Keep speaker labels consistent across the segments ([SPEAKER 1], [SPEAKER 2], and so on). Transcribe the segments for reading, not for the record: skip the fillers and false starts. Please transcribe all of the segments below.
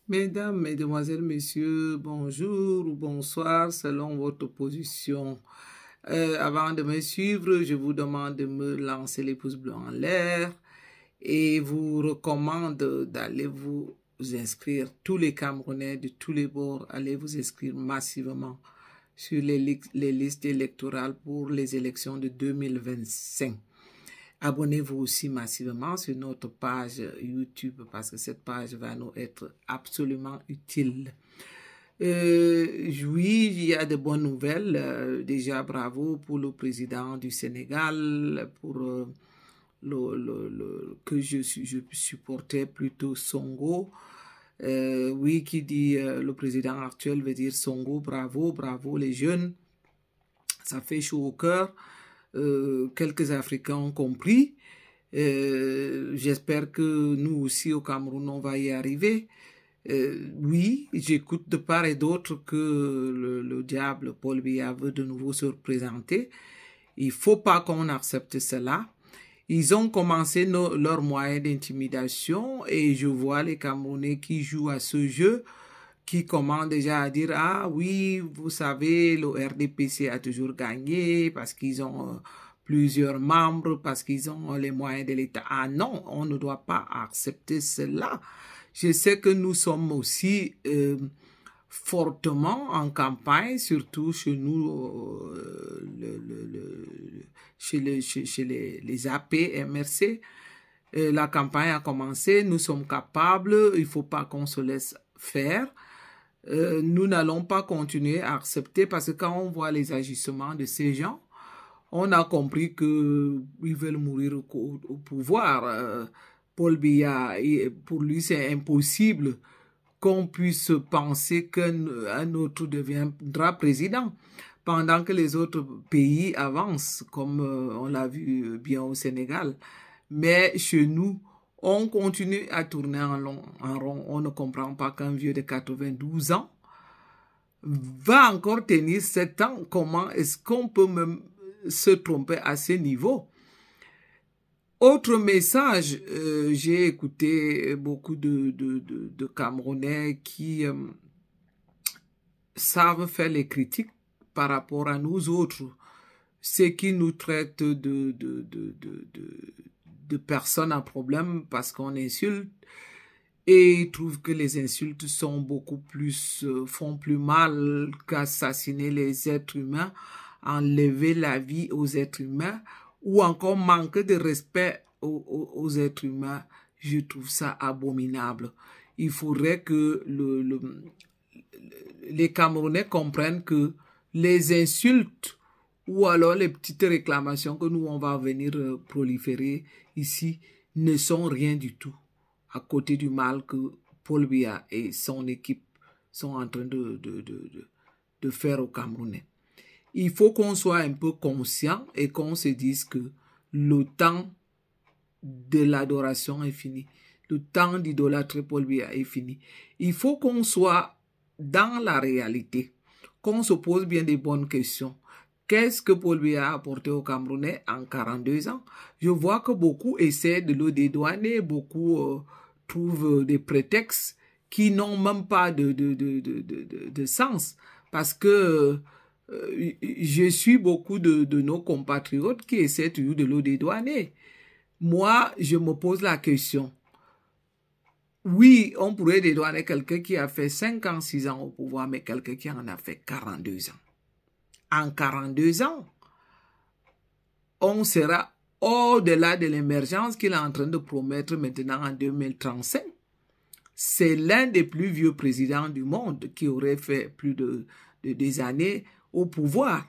[SPEAKER 1] Mesdames, Mesdemoiselles, Messieurs, bonjour ou bonsoir selon votre position. Avant de me suivre, je vous demande de me lancer les pouces bleus en l'air et vous recommande d'aller vous inscrire. Tous les Camerounais de tous les bords, allez vous inscrire massivement sur les listes électorales pour les élections de 2025. Abonnez-vous aussi massivement sur notre page YouTube parce que cette page va nous être absolument utile. Oui, il y a de bonnes nouvelles. Déjà, bravo pour le président du Sénégal, pour que je supportais plutôt Sonko. Oui, qui dit le président actuel veut dire Sonko, bravo, bravo les jeunes. Ça fait chaud au cœur. Quelques Africains ont compris. J'espère que nous aussi au Cameroun, on va y arriver. Oui, j'écoute de part et d'autre que le diable Paul Biya veut de nouveau se représenter. Il ne faut pas qu'on accepte cela. Ils ont commencé leurs moyens d'intimidation et je vois les Camerounais qui jouent à ce jeu, qui commencent déjà à dire « Ah oui, vous savez, le RDPC a toujours gagné parce qu'ils ont plusieurs membres, parce qu'ils ont les moyens de l'État. » Ah non, on ne doit pas accepter cela. Je sais que nous sommes aussi fortement en campagne, surtout chez nous, chez les AP, MRC. La campagne a commencé, nous sommes capables, il ne faut pas qu'on se laisse faire. Nous n'allons pas continuer à accepter parce que quand on voit les agissements de ces gens, on a compris qu'ils veulent mourir au pouvoir. Paul Biya, pour lui, c'est impossible qu'on puisse penser qu'un autre deviendra président pendant que les autres pays avancent, comme on l'a vu bien au Sénégal. Mais chez nous, on continue à tourner en rond. On ne comprend pas qu'un vieux de 92 ans va encore tenir 7 ans. Comment est-ce qu'on peut même se tromper à ce niveau? Autre message, j'ai écouté beaucoup de Camerounais qui savent faire les critiques par rapport à nous autres, ceux qui nous traitent de personnes à problème parce qu'on insulte et ils trouvent que les insultes sont beaucoup plus, font plus mal qu'assassiner les êtres humains, enlever la vie aux êtres humains ou encore manquer de respect aux êtres humains. Je trouve ça abominable. Il faudrait que les Camerounais comprennent que les insultes ou alors les petites réclamations que nous, on va venir proliférer ici ne sont rien du tout à côté du mal que Paul Biya et son équipe sont en train de faire aux Camerounais. Il faut qu'on soit un peu conscient et qu'on se dise que le temps de l'adoration est fini. Le temps d'idolâtrer Paul Biya est fini. Il faut qu'on soit dans la réalité, qu'on se pose bien des bonnes questions. Qu'est-ce que Paul Biya a apporté aux Camerounais en 42 ans? Je vois que beaucoup essaient de le dédouaner, beaucoup trouvent des prétextes qui n'ont même pas de sens. Parce que je suis beaucoup de nos compatriotes qui essaient toujours de le dédouaner. Moi, je me pose la question. Oui, on pourrait dédouaner quelqu'un qui a fait 5 ans, 6 ans au pouvoir, mais quelqu'un qui en a fait 42 ans. En 42 ans, on sera au-delà de l'émergence qu'il est en train de promettre maintenant en 2035. C'est l'un des plus vieux présidents du monde qui aurait fait plus des années au pouvoir.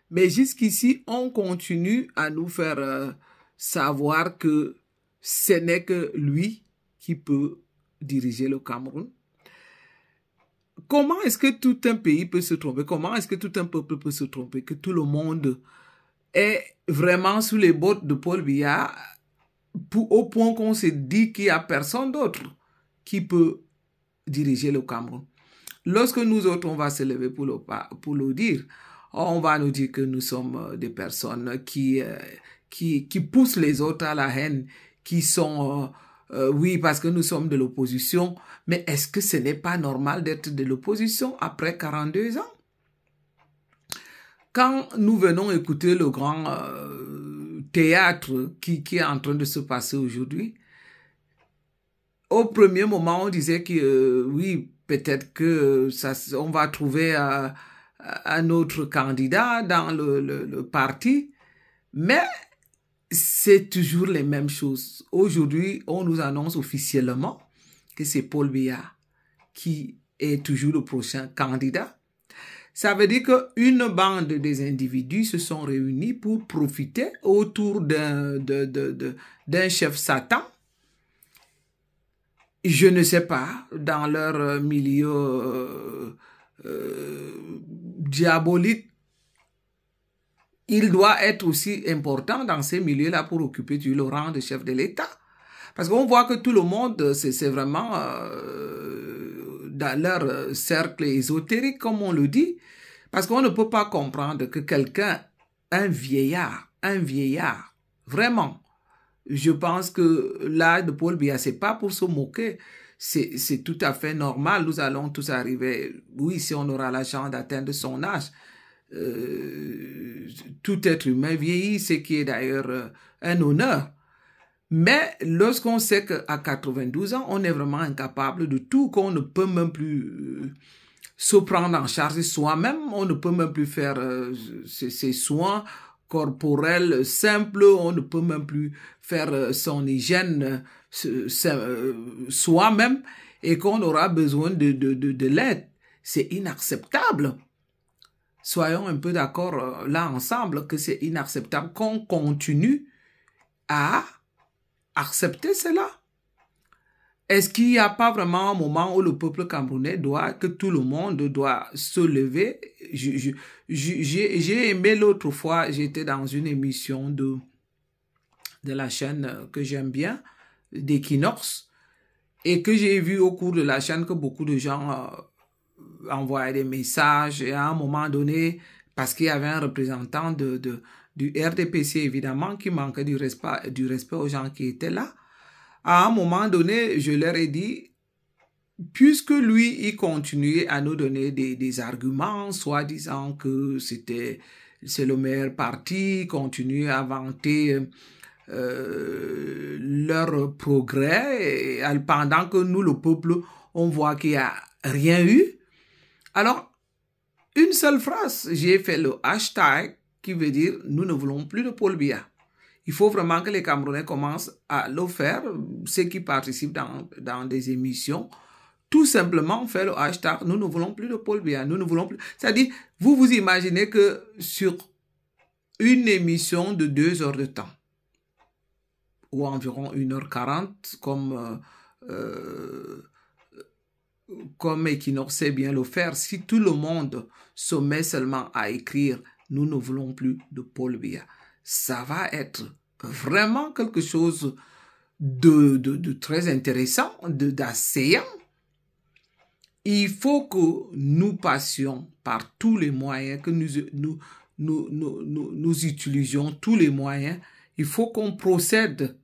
[SPEAKER 1] Mais jusqu'ici, on continue à nous faire savoir que ce n'est que lui qui peut diriger le Cameroun. Comment est-ce que tout un pays peut se tromper? Comment est-ce que tout un peuple peut se tromper? Que tout le monde est vraiment sous les bottes de Paul Biya au point qu'on se dit qu'il n'y a personne d'autre qui peut diriger le Cameroun. Lorsque nous autres, on va se lever pour le dire, on va nous dire que nous sommes des personnes qui poussent les autres à la haine, qui sont oui, parce que nous sommes de l'opposition. Mais est-ce que ce n'est pas normal d'être de l'opposition après 42 ans? Quand nous venons écouter le grand théâtre qui est en train de se passer aujourd'hui, au premier moment, on disait que oui, peut-être que on va trouver un autre candidat dans le parti, mais c'est toujours les mêmes choses. Aujourd'hui, on nous annonce officiellement que c'est Paul Biya qui est toujours le prochain candidat. Ça veut dire qu'une bande des individus se sont réunis pour profiter autour d'un chef Satan. Je ne sais pas, dans leur milieu diabolique, il doit être aussi important dans ces milieux-là pour occuper le rang de chef de l'État. Parce qu'on voit que tout le monde, c'est vraiment dans leur cercle ésotérique, comme on le dit. Parce qu'on ne peut pas comprendre que quelqu'un, un vieillard, vraiment, je pense que là, de Paul Biya, c'est pas pour se moquer, c'est tout à fait normal. Nous allons tous arriver, oui, si on aura la chance d'atteindre son âge. Tout être humain vieillit, ce qui est d'ailleurs un honneur. Mais lorsqu'on sait qu'à 92 ans, on est vraiment incapable de tout, qu'on ne peut même plus se prendre en charge soi-même, on ne peut même plus faire ses soins corporels simples, on ne peut même plus faire son hygiène soi-même et qu'on aura besoin de l'aide. C'est inacceptable. Soyons un peu d'accord là ensemble que c'est inacceptable qu'on continue à accepter cela. Est-ce qu'il n'y a pas vraiment un moment où le peuple camerounais que tout le monde doit se lever? J'ai aimé l'autre fois, j'étais dans une émission de la chaîne que j'aime bien, d'Equinox, et que j'ai vu au cours de la chaîne que beaucoup de gens envoyaient des messages, et à un moment donné, parce qu'il y avait un représentant du RDPC, évidemment, qui manquait du respect aux gens qui étaient là. À un moment donné, je leur ai dit, puisque lui, il continuait à nous donner des arguments, soit disant que c'est le meilleur parti, continuer à vanter leur progrès, et pendant que nous, le peuple, on voit qu'il n'y a rien eu. Alors, une seule phrase, j'ai fait le hashtag qui veut dire « Nous ne voulons plus de Paul Biya ». Il faut vraiment que les Camerounais commencent à le faire, ceux qui participent dans des émissions, tout simplement faire le hashtag « Nous ne voulons plus de Paul Biya ». Nous ne voulons plus. C'est-à-dire, vous imaginez que sur une émission de 2 heures de temps, ou environ 1h40, comme Equinox sait bien le faire, si tout le monde se met seulement à écrire « Nous ne voulons plus de Paul Biya », ça va être vraiment quelque chose de très intéressant, d'assaillant. Il faut que nous passions par tous les moyens, que nous utilisions tous les moyens. Il faut qu'on procède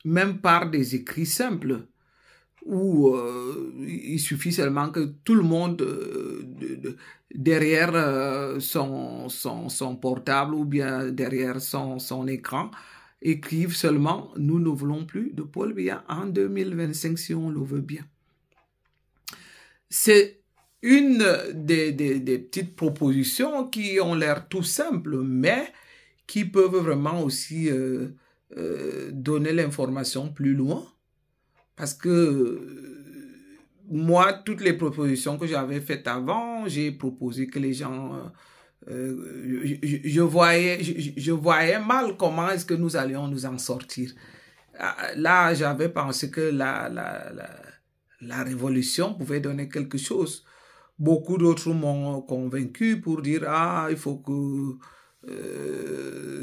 [SPEAKER 1] même par des écrits simples où il suffit seulement que tout le monde derrière son portable ou bien derrière son écran écrive seulement « Nous ne voulons plus de Paul Biya en 2025 si on le veut bien ». C'est une des petites propositions qui ont l'air tout simples, mais qui peuvent vraiment aussi donner l'information plus loin. Parce que moi, toutes les propositions que j'avais faites avant, j'ai proposé que les gens... je voyais mal comment est-ce que nous allions nous en sortir. Là, j'avais pensé que la révolution pouvait donner quelque chose. Beaucoup d'autres m'ont convaincu pour dire « Ah, il faut que...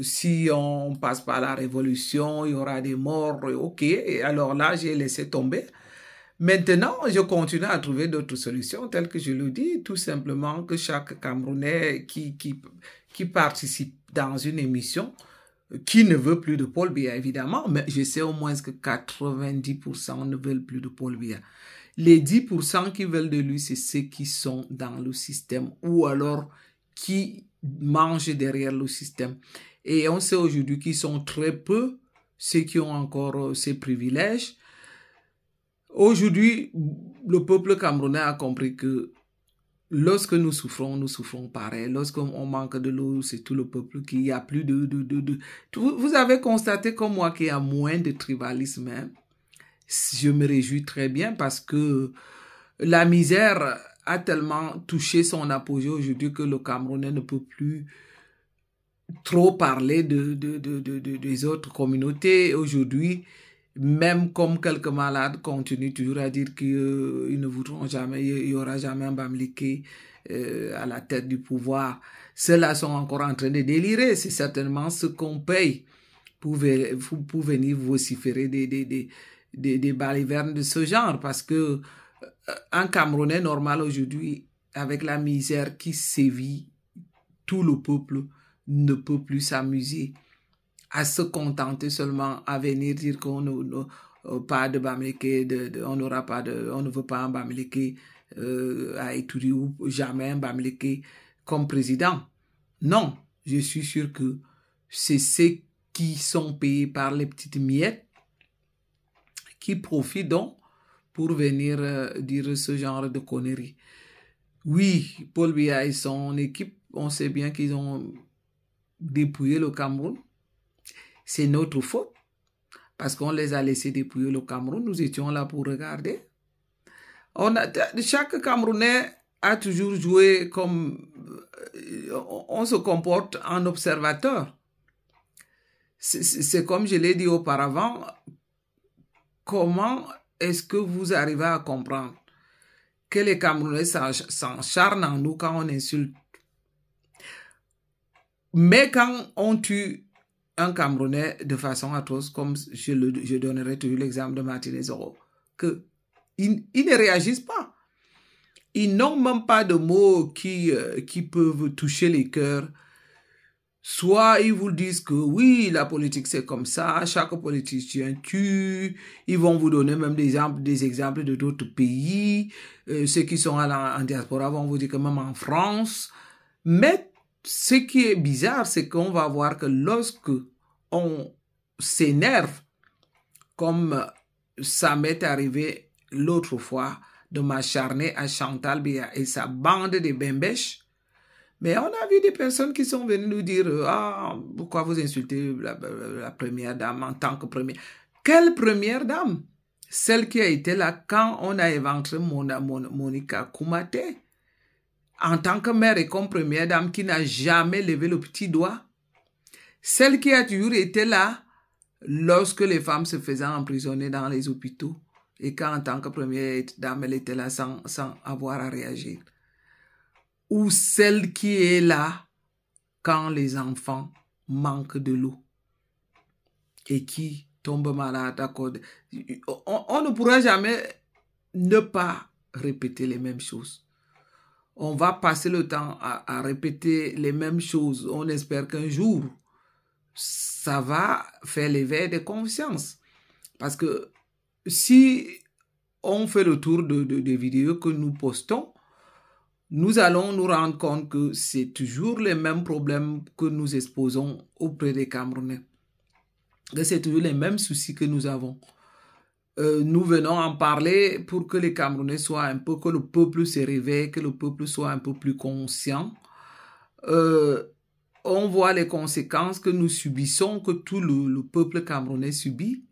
[SPEAKER 1] si on passe par la révolution, il y aura des morts, ok. » Et alors là, j'ai laissé tomber. Maintenant, je continue à trouver d'autres solutions, telles que je le dis, tout simplement que chaque Camerounais qui participe dans une émission qui ne veut plus de Paul Biya, évidemment, mais je sais au moins que 90% ne veulent plus de Paul Biya. Les 10% qui veulent de lui, c'est ceux qui sont dans le système ou alors qui mangent derrière le système. Et on sait aujourd'hui qu'ils sont très peu ceux qui ont encore ces privilèges. Aujourd'hui, le peuple camerounais a compris que lorsque nous souffrons pareil. Lorsqu'on manque de l'eau, c'est tout le peuple qui a plus de... Vous avez constaté comme moi qu'il y a moins de tribalisme. Hein? Je me réjouis très bien parce que la misère a tellement touché son apogée aujourd'hui que le Camerounais ne peut plus trop parler des autres communautés. Aujourd'hui, même comme quelques malades continuent toujours à dire qu'ils ne voudront jamais, il n'y aura jamais un Bamileke à la tête du pouvoir. Ceux-là sont encore en train de délirer. C'est certainement ce qu'on paye pour venir vociférer des balivernes de ce genre. Parce que un Camerounais normal aujourd'hui, avec la misère qui sévit, tout le peuple ne peut plus s'amuser à se contenter seulement à venir dire qu'on n'a pas de Bamileke, on ne veut pas un Bamileke à Ituri ou jamais un Bamileke comme président. Non, je suis sûr que c'est ceux qui sont payés par les petites miettes qui profitent donc pour venir dire ce genre de conneries. Oui, Paul Biya et son équipe, on sait bien qu'ils ont dépouillé le Cameroun. C'est notre faute, parce qu'on les a laissés dépouiller le Cameroun. Nous étions là pour regarder. Chaque Camerounais a toujours joué comme... On se comporte en observateur. C'est comme je l'ai dit auparavant, comment est-ce que vous arrivez à comprendre que les Camerounais s'encharnent en nous quand on insulte? Mais quand on tue un Camerounais de façon atroce, comme je donnerai toujours l'exemple de Martinez Zoro, ils ne réagissent pas. Ils n'ont même pas de mots qui peuvent toucher les cœurs. Soit ils vous disent que oui, la politique c'est comme ça, chaque politicien tue, ils vont vous donner même des exemples de d'autres pays, ceux qui sont en diaspora vont vous dire que même en France, mais ce qui est bizarre, c'est qu'on va voir que lorsque on s'énerve, comme ça m'est arrivé l'autre fois, de m'acharner à Chantal Biya et sa bande de bembèches, mais on a vu des personnes qui sont venues nous dire « Ah, pourquoi vous insultez la première dame en tant que première ?» Quelle première dame? Celle qui a été là quand on a éventré Monica Koumaté. En tant que mère et comme première dame qui n'a jamais levé le petit doigt. Celle qui a toujours été là lorsque les femmes se faisaient emprisonner dans les hôpitaux. Et quand en tant que première dame, elle était là sans avoir à réagir. Ou celle qui est là quand les enfants manquent de l'eau. Et qui tombent malades à cause. On ne pourra jamais ne pas répéter les mêmes choses. On va passer le temps à répéter les mêmes choses. On espère qu'un jour, ça va faire l'éveil de conscience. Parce que si on fait le tour des vidéos que nous postons, nous allons nous rendre compte que c'est toujours les mêmes problèmes que nous exposons auprès des Camerounais. Que c'est toujours les mêmes soucis que nous avons. Nous venons en parler pour que les Camerounais soient un peu, que le peuple se réveille, que le peuple soit un peu plus conscient. On voit les conséquences que nous subissons, que tout le peuple camerounais subit,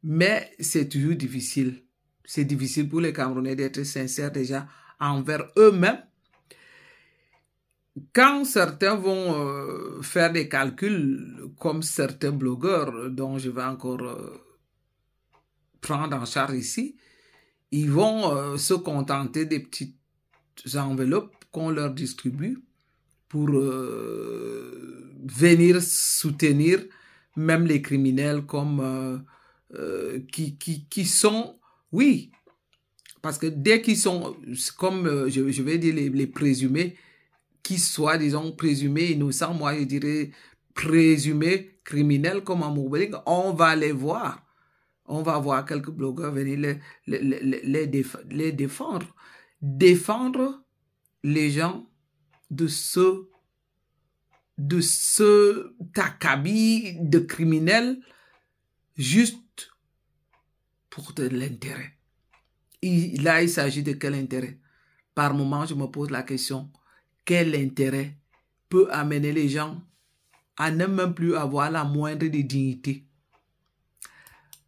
[SPEAKER 1] mais c'est toujours difficile. C'est difficile pour les Camerounais d'être sincères déjà envers eux-mêmes. Quand certains vont faire des calculs, comme certains blogueurs dont je vais encore prendre en charge ici, ils vont se contenter des petites enveloppes qu'on leur distribue pour venir soutenir même les criminels comme qui sont, oui, parce que dès qu'ils sont, comme je vais dire les présumés, qui soient, disons, présumés innocents, moi je dirais présumés criminels comme à Moubeling, on va les voir. On va voir quelques blogueurs venir les défendre. Défendre les gens de ce acabit de criminels juste pour de l'intérêt. Là, il s'agit de quel intérêt? Par moment, je me pose la question, quel intérêt peut amener les gens à ne même plus avoir la moindre de dignité?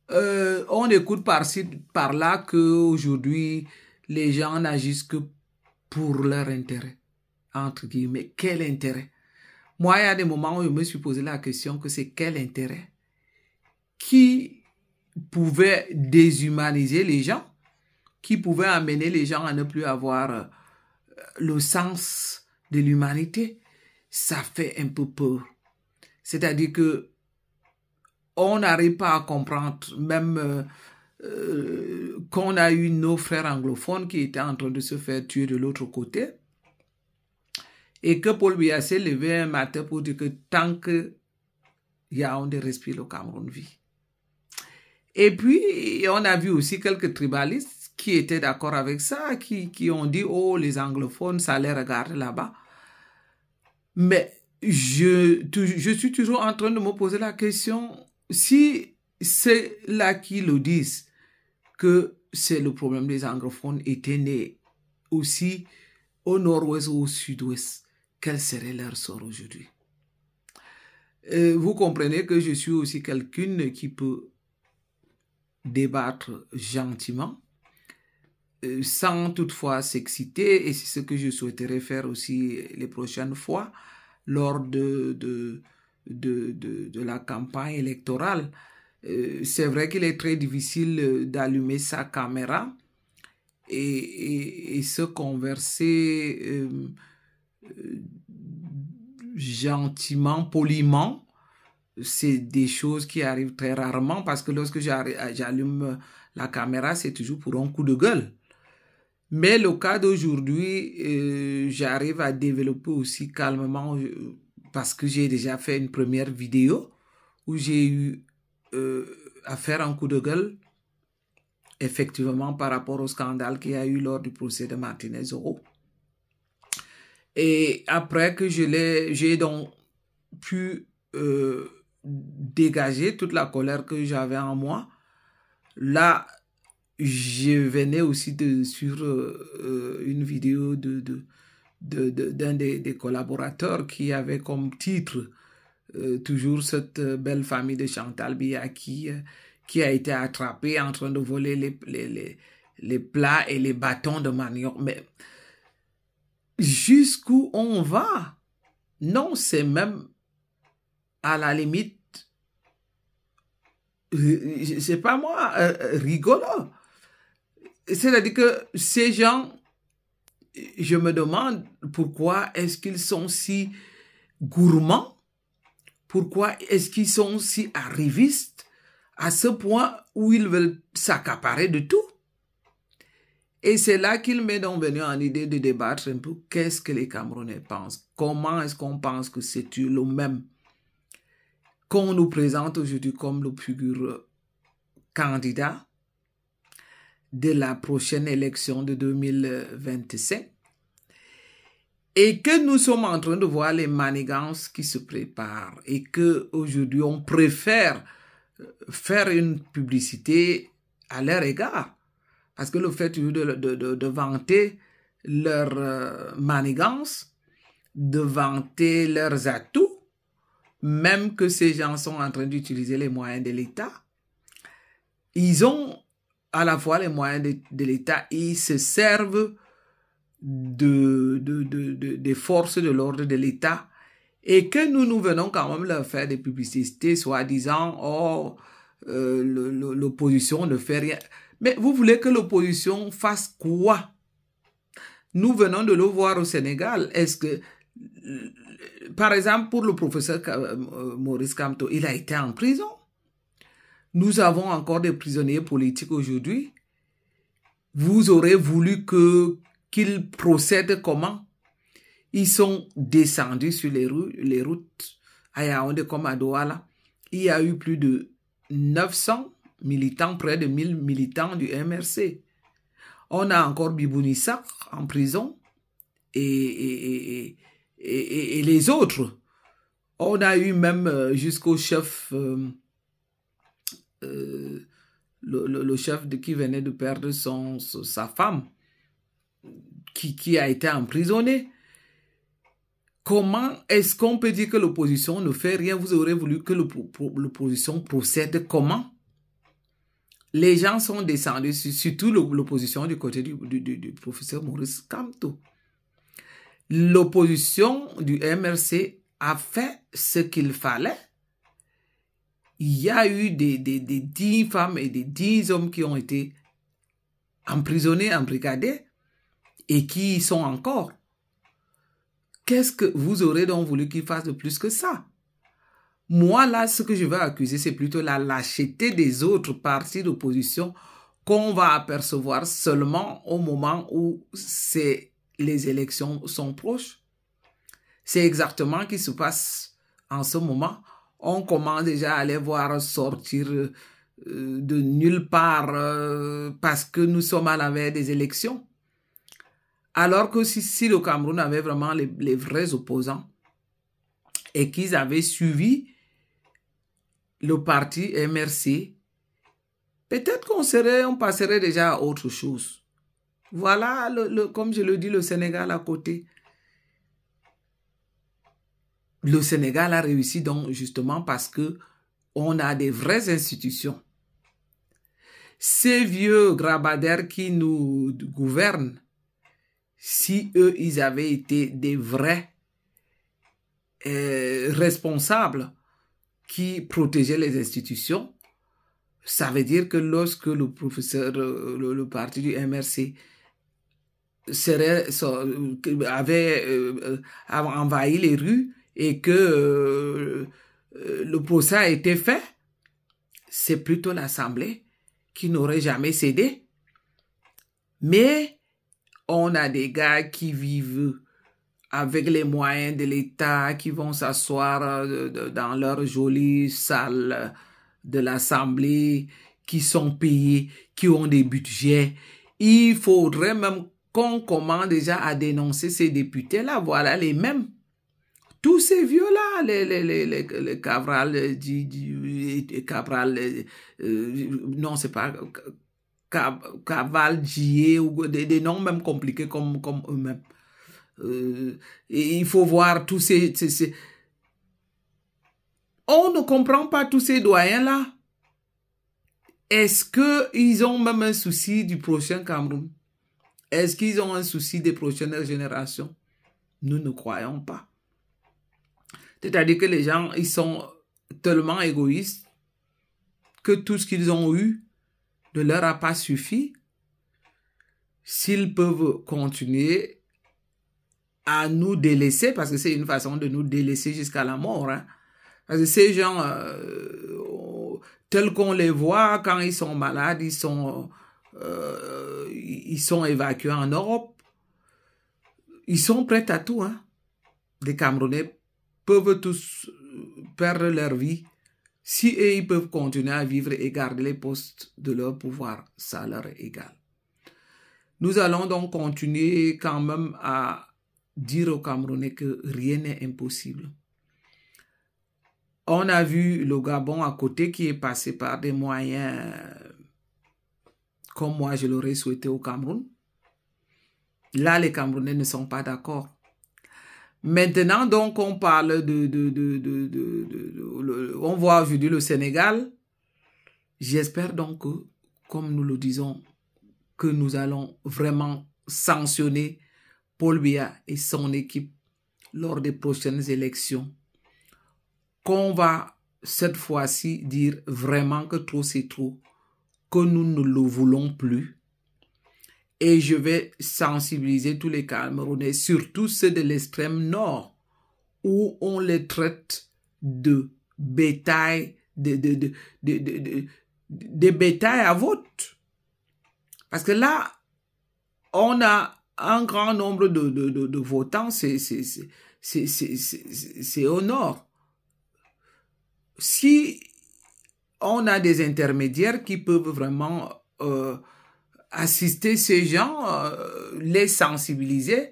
[SPEAKER 1] On écoute par-ci, par-là qu'aujourd'hui, les gens n'agissent que pour leur intérêt. Entre guillemets, quel intérêt? Moi, il y a des moments où je me suis posé la question que c'est quel intérêt qui pouvait déshumaniser les gens, qui pouvait amener les gens à ne plus avoir le sens de l'humanité. Ça fait un peu peur. C'est-à-dire que on n'arrive pas à comprendre, même qu'on a eu nos frères anglophones qui étaient en train de se faire tuer de l'autre côté, et que Paul Biya s'est levé un matin pour dire que tant que Yaoundé respire, le Cameroun vit. Et puis, on a vu aussi quelques tribalistes qui étaient d'accord avec ça, qui ont dit, oh, les anglophones, ça les regarde là-bas. Mais je suis toujours en train de me poser la question, si c'est là qui le disent, que c'est le problème des anglophones étaient nés aussi au nord-ouest ou au sud-ouest, quel serait leur sort aujourd'hui? Vous comprenez que je suis aussi quelqu'un qui peut débattre gentiment, sans toutefois s'exciter, et c'est ce que je souhaiterais faire aussi les prochaines fois lors de la campagne électorale. C'est vrai qu'il est très difficile d'allumer sa caméra et se converser gentiment, poliment. C'est des choses qui arrivent très rarement parce que lorsque j'allume la caméra, c'est toujours pour un coup de gueule. Mais le cas d'aujourd'hui, j'arrive à développer aussi calmement parce que j'ai déjà fait une première vidéo où j'ai eu à faire un coup de gueule, effectivement, par rapport au scandale qu'il y a eu lors du procès de Martinez Oro. Et après que j'ai donc pu dégager toute la colère que j'avais en moi, là, je venais aussi sur une vidéo d'un des collaborateurs qui avait comme titre toujours cette belle famille de Chantal Biya qui a été attrapée en train de voler les plats et les bâtons de manioc. Mais jusqu'où on va? Non, c'est même à la limite, c'est pas moi, rigolo. C'est-à-dire que ces gens, je me demande pourquoi est-ce qu'ils sont si gourmands, pourquoi est-ce qu'ils sont si arrivistes à ce point où ils veulent s'accaparer de tout. Et c'est là qu'il m'est donc venu en idée de débattre un peu qu'est-ce que les Camerounais pensent. Comment est-ce qu'on pense que c'est le même qu'on nous présente aujourd'hui comme le futur candidat de la prochaine élection de 2025 et que nous sommes en train de voir les manigances qui se préparent et que aujourd'hui on préfère faire une publicité à leur égard parce que le fait de vanter leurs manigances, de vanter leurs atouts, même que ces gens sont en train d'utiliser les moyens de l'État, ils ont à la fois les moyens de l'État, ils se servent des forces de l'ordre de l'État et que nous venons quand même leur faire des publicités soi-disant, oh, l'opposition ne fait rien. Mais vous voulez que l'opposition fasse quoi? Nous venons de le voir au Sénégal. Est-ce que, par exemple, pour le professeur Maurice Kamto, il a été en prison. Nous avons encore des prisonniers politiques aujourd'hui. Vous aurez voulu qu'ils procèdent comment? Ils sont descendus sur les routes à Yaoundé comme à Douala. il y a eu plus de 900 militants, près de 1000 militants du MRC. On a encore Bibounissa en prison et les autres. On a eu même jusqu'au chef, le chef qui venait de perdre sa femme, qui a été emprisonné. Comment est-ce qu'on peut dire que l'opposition ne fait rien? Vous aurez voulu que l'opposition procède comment? Les gens sont descendus, surtout l'opposition du côté du professeur Maurice Kamto. L'opposition du MRC a fait ce qu'il fallait. Il y a eu des 10 femmes et des 10 hommes qui ont été emprisonnés, embrigadés et qui y sont encore. Qu'est-ce que vous aurez donc voulu qu'ils fassent de plus que ça? Moi, là, ce que je veux accuser, c'est plutôt la lâcheté des autres partis d'opposition qu'on va apercevoir seulement au moment où les élections sont proches. C'est exactement ce qui se passe en ce moment. On commence déjà à les voir sortir de nulle part parce que nous sommes à la veille des élections. Alors que si le Cameroun avait vraiment les vrais opposants et qu'ils avaient suivi le parti MRC, peut-être on passerait déjà à autre chose. Voilà, comme je le dis, le Sénégal à côté. Le Sénégal a réussi donc justement parce que on a des vraies institutions. Ces vieux grabadères qui nous gouvernent, si eux, ils avaient été des vrais responsables qui protégeaient les institutions, ça veut dire que lorsque le professeur, le parti du MRC avait envahi les rues et que le procès a été fait, c'est plutôt l'Assemblée qui n'aurait jamais cédé. Mais on a des gars qui vivent avec les moyens de l'État, qui vont s'asseoir dans leur jolie salle de l'Assemblée, qui sont payés, qui ont des budgets. Il faudrait même qu'on commence déjà à dénoncer ces députés-là. Voilà les mêmes. Tous ces vieux-là, les Cabral, Cabral, non, c'est pas Caval, Dié, ou des noms même compliqués comme eux-mêmes. Et il faut voir tous ces... On ne comprend pas tous ces doyens-là. Est-ce qu'ils ont même un souci du prochain Cameroun? Est-ce qu'ils ont un souci des prochaines générations? Nous ne croyons pas. C'est-à-dire que les gens, ils sont tellement égoïstes que tout ce qu'ils ont eu ne leur a pas suffi. S'ils peuvent continuer à nous délaisser, parce que c'est une façon de nous délaisser jusqu'à la mort. Hein. Parce que ces gens, tels qu'on les voit, quand ils sont malades, ils sont évacués en Europe. Ils sont prêts à tout. Hein. Les Camerounais peuvent tous perdre leur vie. Si eux, ils peuvent continuer à vivre et garder les postes de leur pouvoir, ça leur est égal. Nous allons donc continuer quand même à dire aux Camerounais que rien n'est impossible. On a vu le Gabon à côté qui est passé par des moyens comme moi je l'aurais souhaité au Cameroun. Là, les Camerounais ne sont pas d'accord. Maintenant, donc, on parle on voit aujourd'hui le Sénégal. J'espère donc que, comme nous le disons, que nous allons vraiment sanctionner Paul Biya et son équipe lors des prochaines élections. Qu'on va cette fois-ci dire vraiment que trop c'est trop, que nous ne le voulons plus. Et je vais sensibiliser tous les Camerounais, surtout ceux de l'extrême nord, où on les traite de bétail, de bétail à vote. Parce que là, on a un grand nombre de votants, c'est au nord. si on a des intermédiaires qui peuvent vraiment assister ces gens, les sensibiliser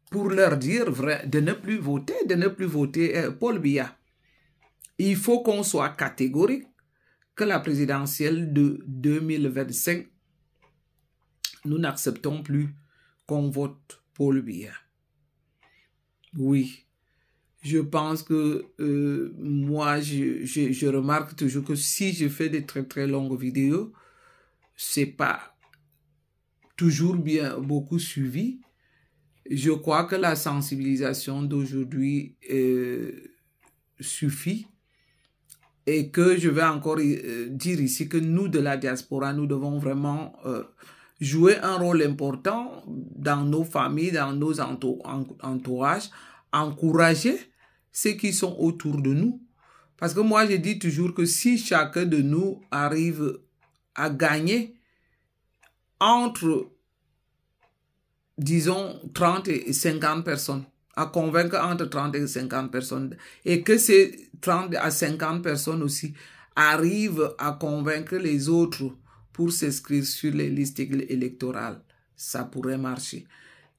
[SPEAKER 1] pour leur dire de ne plus voter Paul Biya. Il faut qu'on soit catégorique que la présidentielle de 2025, nous n'acceptons plus qu'on vote Paul Biya. Oui, je pense que moi, je remarque toujours que si je fais des très très longues vidéos, c'est pas toujours beaucoup suivi. Je crois que la sensibilisation d'aujourd'hui suffit et que je vais encore dire ici que nous de la diaspora, nous devons vraiment jouer un rôle important dans nos familles, dans nos entourages, encourager ceux qui sont autour de nous. Parce que moi, je dis toujours que si chacun de nous arrive à gagner entre, disons, 30 et 50 personnes, à convaincre entre 30 et 50 personnes, et que ces 30 à 50 personnes aussi arrivent à convaincre les autres pour s'inscrire sur les listes électorales, ça pourrait marcher.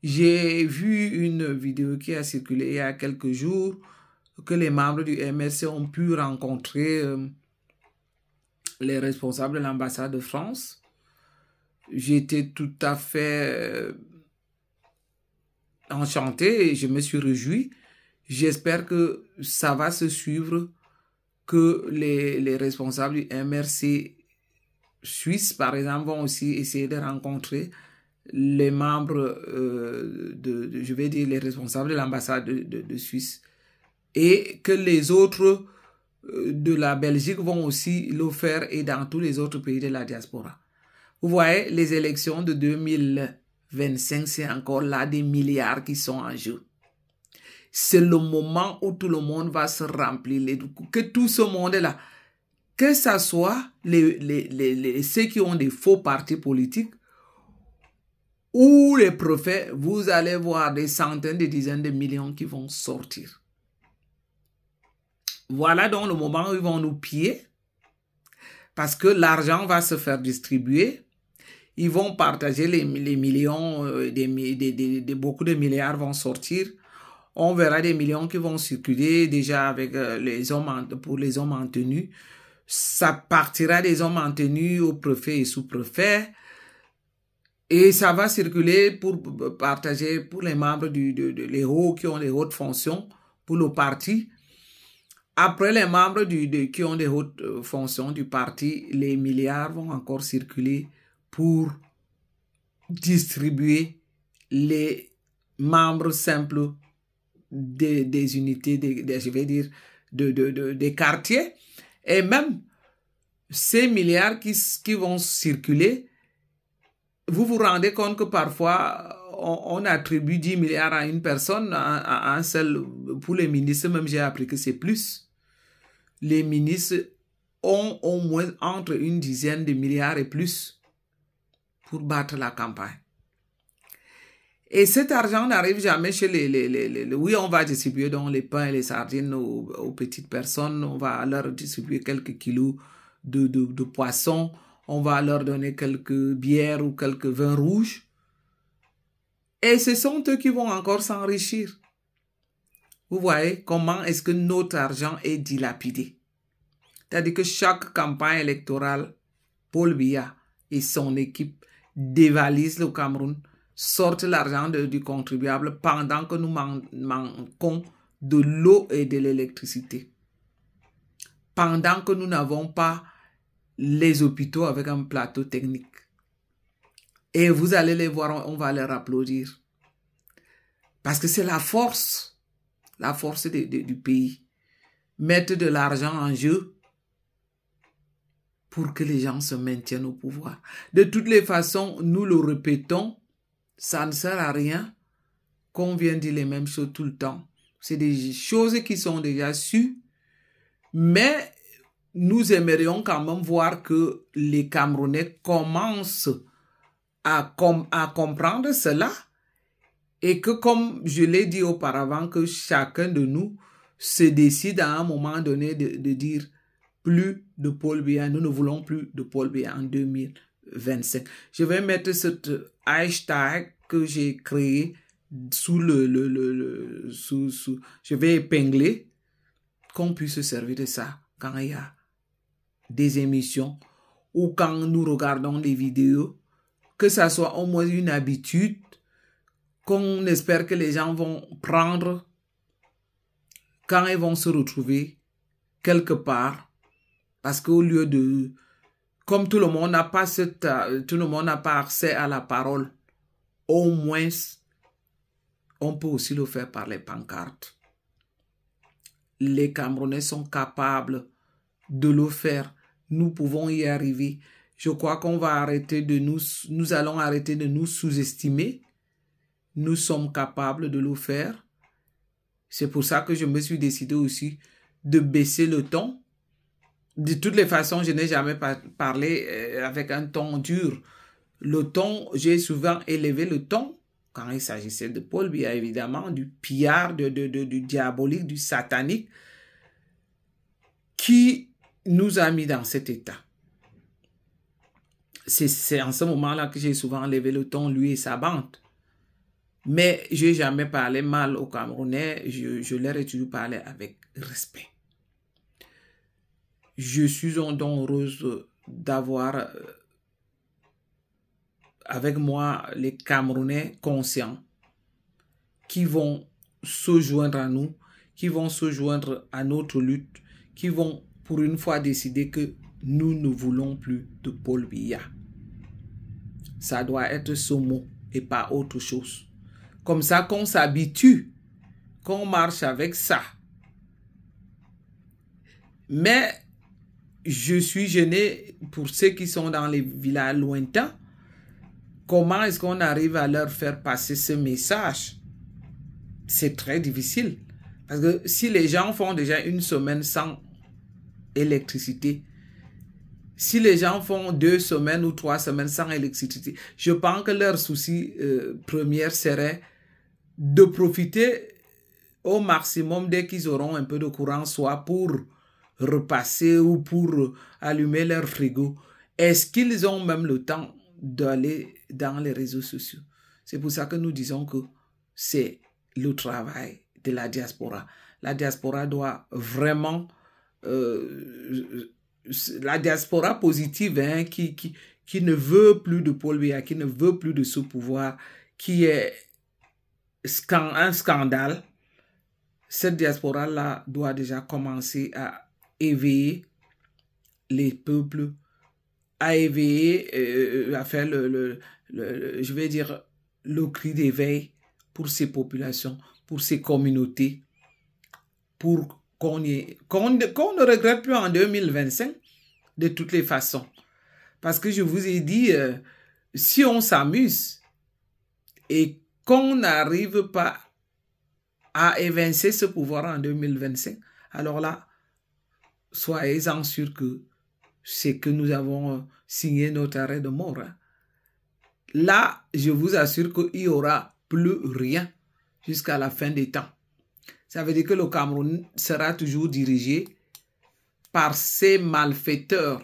[SPEAKER 1] J'ai vu une vidéo qui a circulé il y a quelques jours que les membres du MRC ont pu rencontrer les responsables de l'ambassade de France. J'étais tout à fait enchanté et je me suis réjoui. J'espère que ça va se suivre, que les responsables du MRC suisse, par exemple, vont aussi essayer de rencontrer les membres je vais dire les responsables de l'ambassade de Suisse, et que les autres de la Belgique vont aussi le faire, et dans tous les autres pays de la diaspora. Vous voyez, les élections de 2025, c'est encore là des milliards qui sont en jeu. C'est le moment où tout le monde va se remplir, que tout ce monde-là, que ce soit ceux qui ont des faux partis politiques ou les prophètes, vous allez voir des centaines, des dizaines de millions qui vont sortir. Voilà donc le moment où ils vont nous piller, parce que l'argent va se faire distribuer. Ils vont partager les millions, beaucoup de milliards vont sortir. On verra des millions qui vont circuler déjà avec pour les hommes en tenue. Ça partira des hommes en tenue aux préfets et sous-préfets. Et ça va circuler pour partager pour les membres les hauts qui ont les hautes fonctions pour le parti. Après les membres qui ont des hautes fonctions du parti, les milliards vont encore circuler pour distribuer les membres simples des unités, je vais dire, des quartiers. Et même ces milliards qui vont circuler, vous vous rendez compte que parfois, on attribue 10 milliards à une personne, à un seul. Pour les ministres, même j'ai appris que c'est plus. Les ministres ont au moins entre une dizaine de milliards et plus pour battre la campagne. Et cet argent n'arrive jamais chez oui, on va distribuer donc les pains et les sardines aux petites personnes. On va leur distribuer quelques kilos de poissons. On va leur donner quelques bières ou quelques vins rouges. Et ce sont eux qui vont encore s'enrichir. Vous voyez comment est-ce que notre argent est dilapidé. C'est-à-dire que chaque campagne électorale, Paul Biya et son équipe dévalisent le Cameroun, sortent l'argent du contribuable pendant que nous manquons de l'eau et de l'électricité. Pendant que nous n'avons pas les hôpitaux avec un plateau technique. Et vous allez les voir, on va leur applaudir. Parce que c'est la force du pays. Mettre de l'argent en jeu pour que les gens se maintiennent au pouvoir. De toutes les façons, nous le répétons, ça ne sert à rien qu'on vienne dire les mêmes choses tout le temps. C'est des choses qui sont déjà sues, mais nous aimerions quand même voir que les Camerounais commencent à comprendre cela, et que, comme je l'ai dit auparavant, que chacun de nous se décide à un moment donné de dire plus de Paul Biya. Nous ne voulons plus de Paul Biya en 2025. Je vais mettre cet hashtag que j'ai créé sous je vais épingler qu'on puisse se servir de ça quand il y a des émissions ou quand nous regardons des vidéos, que ça soit au moins une habitude qu'on espère que les gens vont prendre quand ils vont se retrouver quelque part. Parce qu'au lieu de... Comme tout le monde n'a pas accès à la parole, au moins, on peut aussi le faire par les pancartes. Les Camerounais sont capables de le faire. Nous pouvons y arriver. Je crois qu'on va arrêter de nous allons arrêter de nous sous-estimer. Nous sommes capables de le faire. C'est pour ça que je me suis décidé aussi de baisser le ton. De toutes les façons, je n'ai jamais parlé avec un ton dur. Le ton, j'ai souvent élevé le ton quand il s'agissait de Paul Biya, évidemment, du pillard, du diabolique, du satanique, qui nous a mis dans cet état. C'est en ce moment-là que j'ai souvent élevé le ton, lui et sa bande. Mais je n'ai jamais parlé mal aux Camerounais, je leur ai toujours parlé avec respect. Je suis donc heureuse d'avoir avec moi les Camerounais conscients qui vont se joindre à nous, qui vont se joindre à notre lutte, qui vont pour une fois décider que nous ne voulons plus de Paul Biya. Ça doit être ce mot et pas autre chose. Comme ça qu'on s'habitue, qu'on marche avec ça. Mais je suis gêné pour ceux qui sont dans les villages lointains. Comment est-ce qu'on arrive à leur faire passer ce message? C'est très difficile. Parce que si les gens font déjà une semaine sans électricité, si les gens font 2 semaines ou 3 semaines sans électricité, je pense que leur souci premier serait de profiter au maximum dès qu'ils auront un peu de courant, soit pour repasser ou pour allumer leur frigo. Est-ce qu'ils ont même le temps d'aller dans les réseaux sociaux? C'est pour ça que nous disons que c'est le travail de la diaspora. La diaspora doit vraiment... la diaspora positive hein, qui ne veut plus de Paul Biya, qui ne veut plus de ce pouvoir, qui est un scandale. Cette diaspora-là doit déjà commencer à éveiller les peuples, à éveiller, à faire je vais dire, le cri d'éveil pour ces populations, pour ces communautés, pour qu'on ne regrette plus en 2025 de toutes les façons. Parce que je vous ai dit, si on s'amuse et qu'on n'arrive pas à évincer ce pouvoir en 2025, alors là, soyez-en sûrs que c'est que nous avons signé notre arrêt de mort. Hein. Là, je vous assure qu'il n'y aura plus rien jusqu'à la fin des temps. Ça veut dire que le Cameroun sera toujours dirigé par ces malfaiteurs,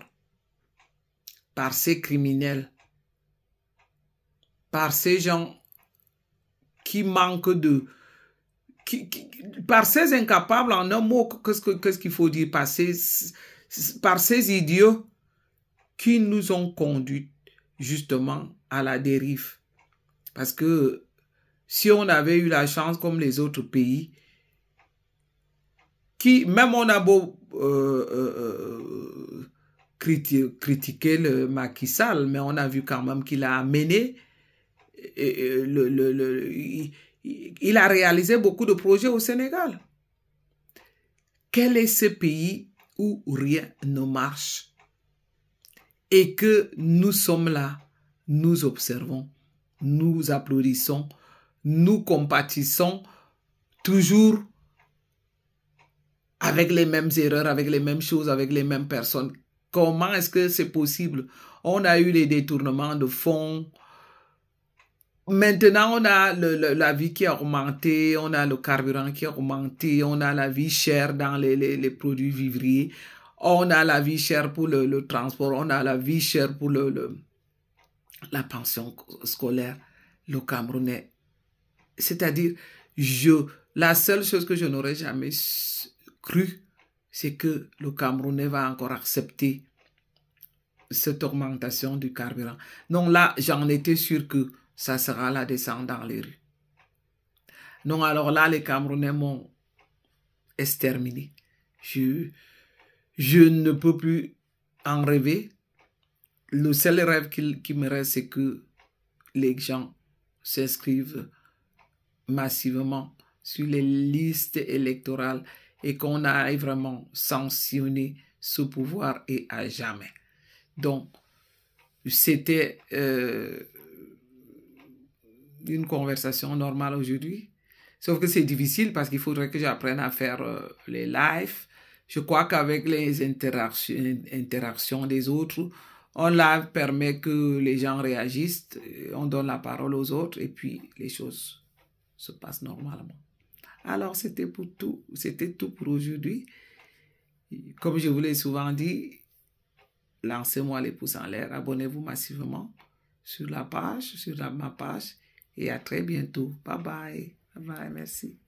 [SPEAKER 1] par ces criminels, par ces gens qui manquent de... par ces incapables, en un mot, qu'est-ce qu'il faut dire, par ces idiots qui nous ont conduits justement à la dérive. Parce que si on avait eu la chance comme les autres pays, qui, même on a beau critiquer le Macky Sall, mais on a vu quand même qu'il a amené, il a réalisé beaucoup de projets au Sénégal. Quel est ce pays où rien ne marche et que nous sommes là, nous observons, nous applaudissons, nous compatissons toujours avec les mêmes erreurs, avec les mêmes choses, avec les mêmes personnes. Comment est-ce que c'est possible? On a eu les détournements de fonds. Maintenant, on a la vie qui a augmenté, on a le carburant qui a augmenté, on a la vie chère dans les produits vivriers. On a la vie chère pour le transport, on a la vie chère pour la pension scolaire. Le Camerounais, c'est-à-dire, la seule chose que je n'aurais jamais cru, c'est que le Camerounais va encore accepter cette augmentation du carburant. Donc là, j'en étais sûr que ça sera la descente dans les rues. Donc alors là, les Camerounais m'ont exterminé. Je ne peux plus en rêver. Le seul rêve qui me reste, c'est que les gens s'inscrivent massivement sur les listes électorales et qu'on aille vraiment sanctionner ce pouvoir et à jamais. Donc, c'était une conversation normale aujourd'hui. Sauf que c'est difficile parce qu'il faudrait que j'apprenne à faire les lives. Je crois qu'avec les interactions des autres, on live permet que les gens réagissent, on donne la parole aux autres et puis les choses se passent normalement. Alors, c'était tout pour aujourd'hui. Comme je vous l'ai souvent dit, lancez-moi les pouces en l'air, abonnez-vous massivement sur ma page et à très bientôt. Bye bye. Bye bye, merci.